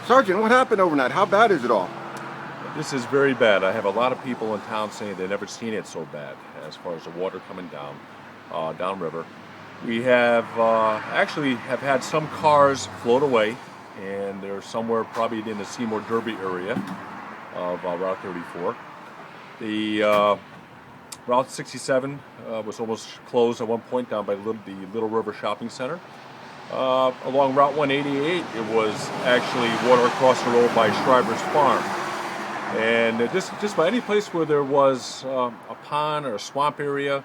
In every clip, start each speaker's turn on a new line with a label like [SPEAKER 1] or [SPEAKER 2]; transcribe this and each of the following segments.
[SPEAKER 1] Sergeant, what happened overnight? How bad is it all?
[SPEAKER 2] This is very bad. I have a lot of people in town saying they've never seen it so bad as far as the water coming down, downriver. We have actually have had some cars float away, and they're somewhere probably in the Seymour Derby area of Route 34. The Route 67 was almost closed at one point down by the Little River Shopping Center. Along Route 188, it was actually water across the road by Shriver's Farm. And just by any place where there was a pond or a swamp area,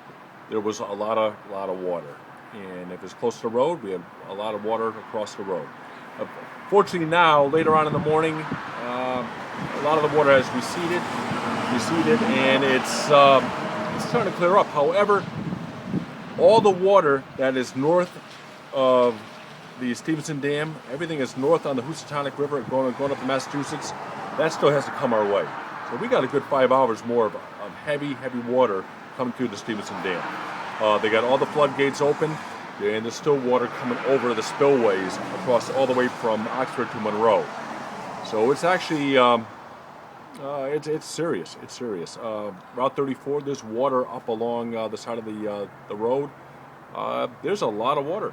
[SPEAKER 2] there was a lot of water. And if it's close to the road, we had a lot of water across the road. Fortunately now, later on in the morning, a lot of the water has receded, and it's starting to clear up. However, all the water that is north of the Stevenson Dam, everything is north on the Housatonic River going up to Massachusetts, that still has to come our way. So we got a good 5 hours more of heavy water coming through the Stevenson Dam. They got all the floodgates open, and there's still water coming over the spillways across all the way from Oxford to Monroe. So it's actually, it's serious. It's serious. Route 34, there's water up along the side of the road. There's a lot of water.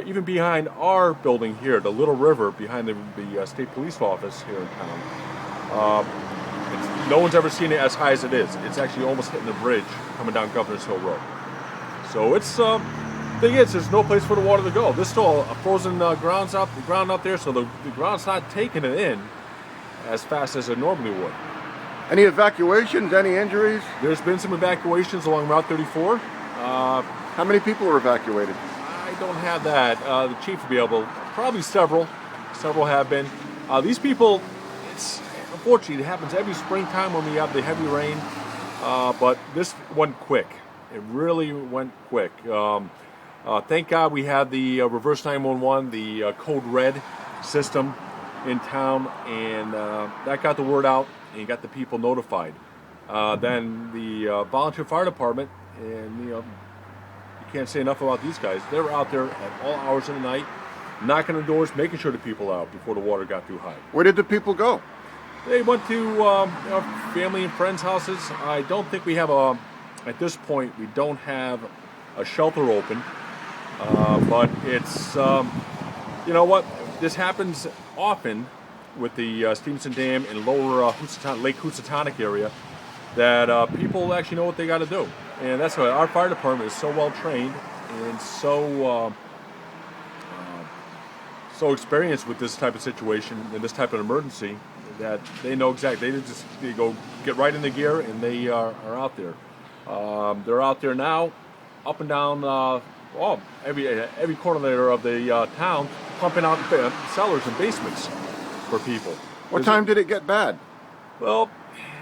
[SPEAKER 2] Even behind our building here, the Little River, behind the state police office here in town, no one's ever seen it as high as it is. It's actually almost hitting the bridge coming down Governor's Hill Road. So it's thing is, there's no place for the water to go. There's still a frozen ground out there, so the ground's not taking it in as fast as it normally would.
[SPEAKER 1] Any evacuations? Any injuries?
[SPEAKER 2] There's been some evacuations along Route 34.
[SPEAKER 1] How many people were evacuated?
[SPEAKER 2] I don't have that. The chief will be able. Probably several. Several have been. These people, unfortunately, it happens every springtime when we have the heavy rain. But this went quick. It really went quick. Thank God we had the reverse 911, the code red system in town, and that got the word out and got the people notified. Then the volunteer fire department, and you can't say enough about these guys. They were out there at all hours of the night, knocking on doors, making sure the people out before the water got too high.
[SPEAKER 1] Where did the people go?
[SPEAKER 2] They went to family and friends' houses. I don't think we have at this point, we don't have a shelter open. But it's, you know what, this happens often with the Stevenson Dam in lower Lake Housatonic area, that people actually know what they got to do. And that's why our fire department is so well trained and so experienced with this type of situation and this type of emergency that they know exactly. They go get right in the gear, and they are out there. They're out there now, up and down every corner there of the town, pumping out cellars and basements for people.
[SPEAKER 1] What time did it get bad?
[SPEAKER 2] Well,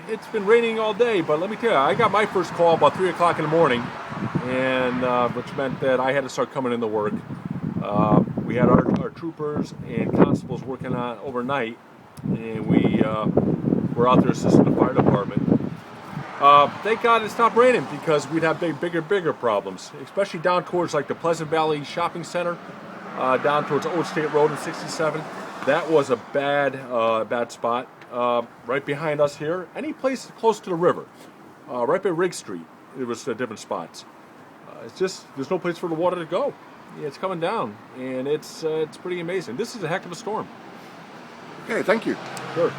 [SPEAKER 2] it's been raining all day, but let me tell you, I got my first call about 3 o'clock in the morning, and which meant that I had to start coming into work. We had our troopers and constables working on overnight, and we were out there assisting the fire department. Thank God it stopped raining, because we'd have bigger problems, especially down towards like the Pleasant Valley Shopping Center, down towards Old State Road and 67. That was a bad spot. Right behind us here, any place close to the river, right by Riggs Street, it was different spots. It's just, there's no place for the water to go. It's coming down, and it's pretty amazing. This is a heck of a storm.
[SPEAKER 1] Okay, thank you.
[SPEAKER 2] Sure.